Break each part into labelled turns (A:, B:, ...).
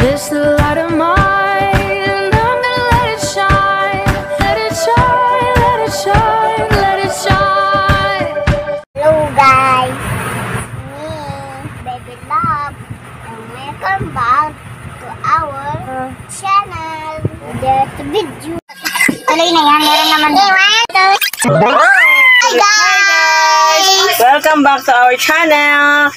A: This little light of mine, I'm gonna let it shine. Let it shine, let it shine, let it shine.
B: Hello guys, me, Baby Love, and welcome back to our channel. There's a video. Tuloy na yan, meron naman. Hi guys!
C: Welcome back to our channel.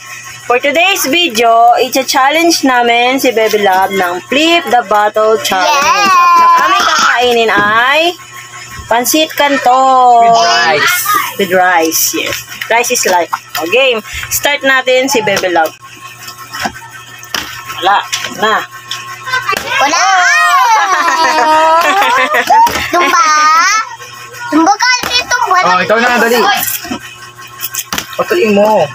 C: For today's video, i-challenge namin si Baby Love ng Flip the Bottle Challenge.
B: Yeah!
C: At ang aming kakainin ay Pansit Canton.
D: With rice.
C: With rice, yes. Rice is life. O, game. Start natin si Baby Love. Wala. Na.
B: Wala! Tumba! Tumba ka dito!
D: Oh, ikaw na, dali. Patuloy mo.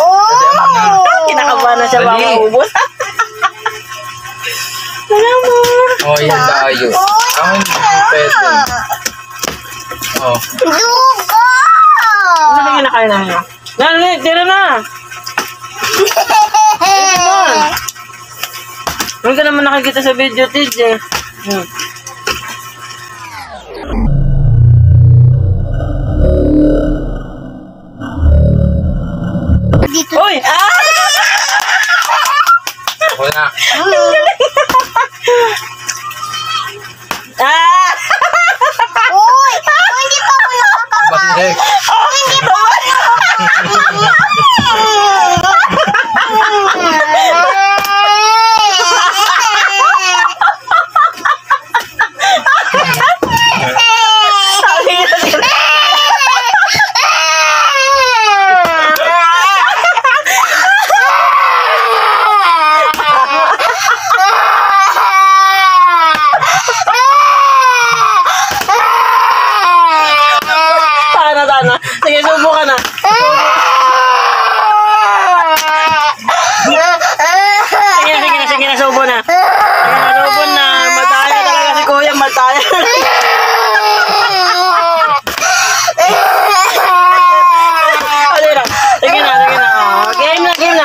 B: Oh!
C: Kinakabahan na siya
D: Dali.
C: makaubos. Wala mo.
D: Oh, yan tayo. Ang pwede. Oh.
B: Dugo!
C: Ano na kinakain namin? Nani, tira na. Huwag ka naman nakikita sa video, Tidj eh.
B: Dito.
C: Uy! Ah!
D: Ako na.
C: Ah!
B: Uy! Hindi pa ako nakakabahan.
D: Bakit?
B: Hindi pa ako
C: Tana. Sige, subo ka na. Sige na, subo na. Subo na. Mataya talaga si Kuya, mataya. Sige na. Oh, game na. Game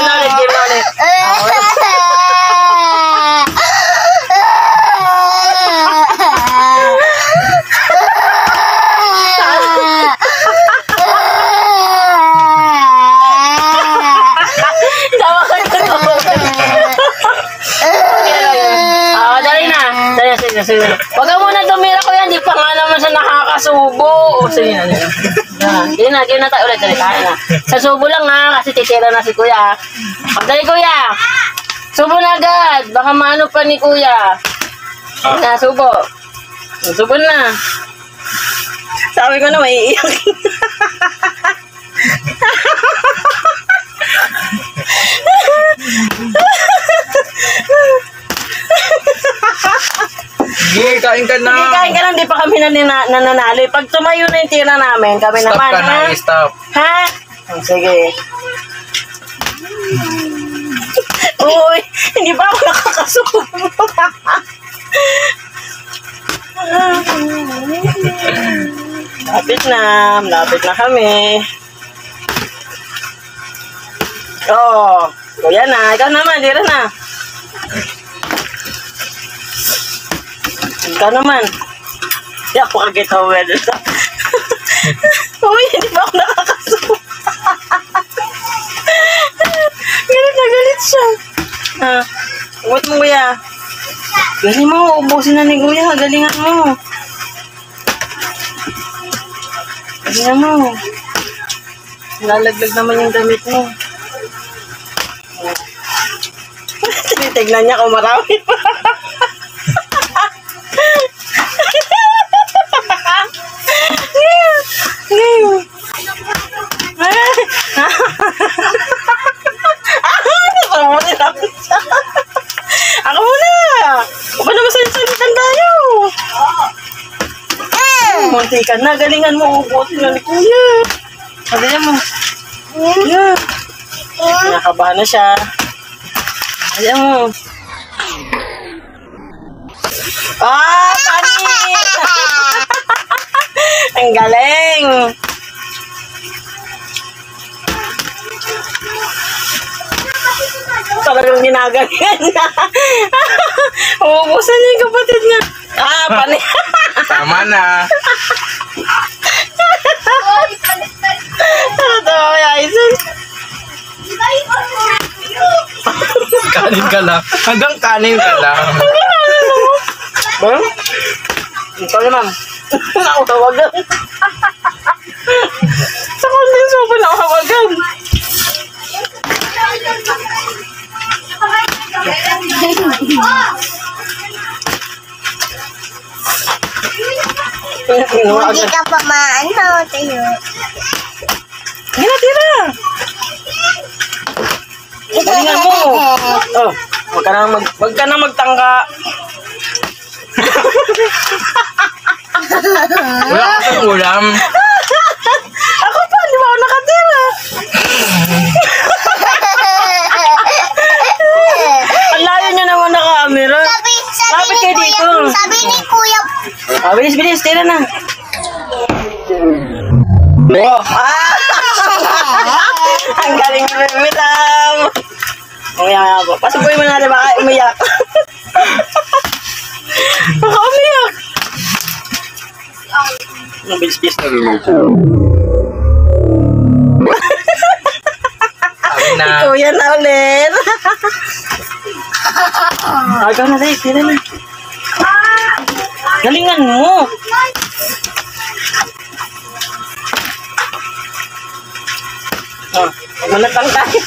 C: na ulit. Sige. Huwag ka muna tumira ko yan, di pa nga naman siya nakakasubo. Sige na. Game na tayo ulit. Tayo na. Sa subo lang ha, kasi titira na si Kuya. Pagdali Kuya. Subo na agad. Baka maano pa ni Kuya. Na, subo. Subo na. Sabi ko na maiiyak.
D: Sige, kain ka na.
C: Hindi, kain ka lang, di pa kami nananalo. Pag tumayo na yung tira namin, kami
D: Stop
C: naman,
D: ka na,
C: ha?
D: stop.
C: Ha? Oh, sige. Uy, hindi ba ako nakakasubo? Lapit na kami. Oh, Kuya na, ikaw naman, tira na. Ikaw naman. Di ako kagitawad. Uy, hindi ba ako nakakasubo? Galit siya. Ha? Uwat mo, Kuya. Galing mo, ubusin na ni Kuya. Galingan mo. Galingan mo. Lalaglag naman yung damit mo. Tinitignan niya kung marami pa. Ako muna. Huwag ka naman salitan tayo. Munti ka na. Galingan mo. Ubutin na ni Kuya. Galingan mo. Yeah. Nakabahan na siya. Galingan mo. Panik! Ang galing! talagang ginagalingan niya. Uubusan niya yung kapatid niya. Pani.
D: Tama na.
C: Tatawa kaya, Aizen.
D: Kanin ka lang. Hanggang kanin ka lang.
C: Bang? Ito na, ma'am. Nakutawagan. Sa kondensyo pa nakatawagan.
B: Hindi ka pa maano tayo.
C: Tira, tira. Galingan mo. Oh, wag ka na magtangka.
D: Wala ka sa ulam.
C: Ako pa, di ba ako nakatira? Ang layo niya naman na camera. Lapit kayo dito.
B: Sabi ni Kuya.
C: Bilis, bilis. Tira na. Oh. Ang galing ni Bimitam. Umiyak ako. Pasubuhin mo natin, baka umiyak. Baka umiyak. Bilis-bilis na rin.
D: Sabi na.
C: Kuya na ulit. Agaw na, Dave. Tira na. Galingan mo. Oh, huwag mo natangkay.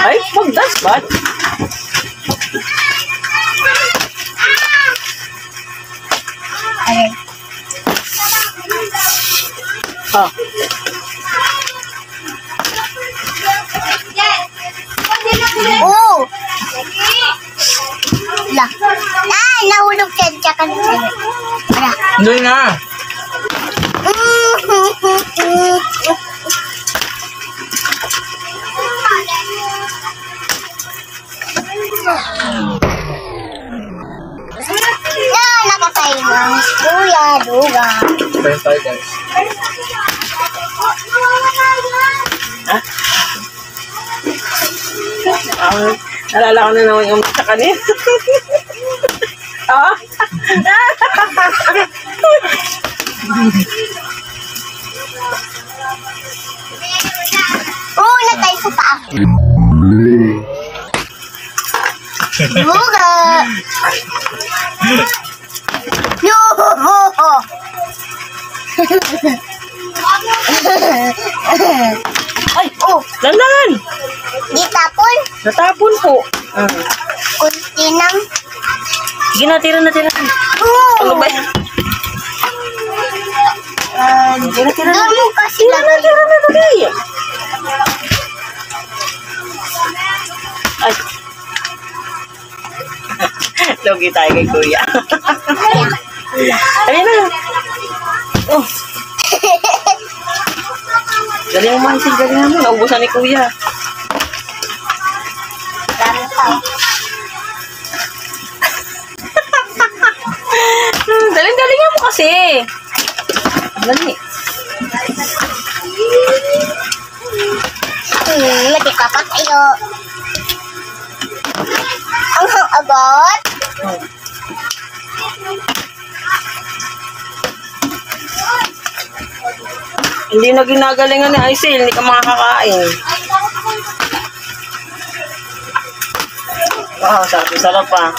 C: Ay, pagdas ba? Oh.
B: Oh! Lah. Ay, nahulog ka. Tsaka na sa'yo. Wala.
D: Doon na.
B: Nakatay ng Kuya Duga.
D: Tayo tayo guys.
C: Nalala ko na naman yung sa kanina. Ah?
B: Oo, natay sa paa. Duga. Yo!
C: Ay! Oh! Landangan!
B: Di tapon.
C: Natapon po.
B: Kunti ng...
C: Sige na, tira na, tira na. Ano ba yan? Tira, tira na.
B: Doon mo kasi
C: Tira na, tira na, dali. Ay. Logi tayo kay Kuya. Ayun na. Oh. Galing mo, Mansil. Galing mo. Naubusan ni Kuya. Galing-galingan mo kasi. Dali.
B: Lagi ka pa tayo. Ang agad.
C: Hindi na ginagalingan ni Aisil. Hindi ka makakakain. Wow, sarap pa.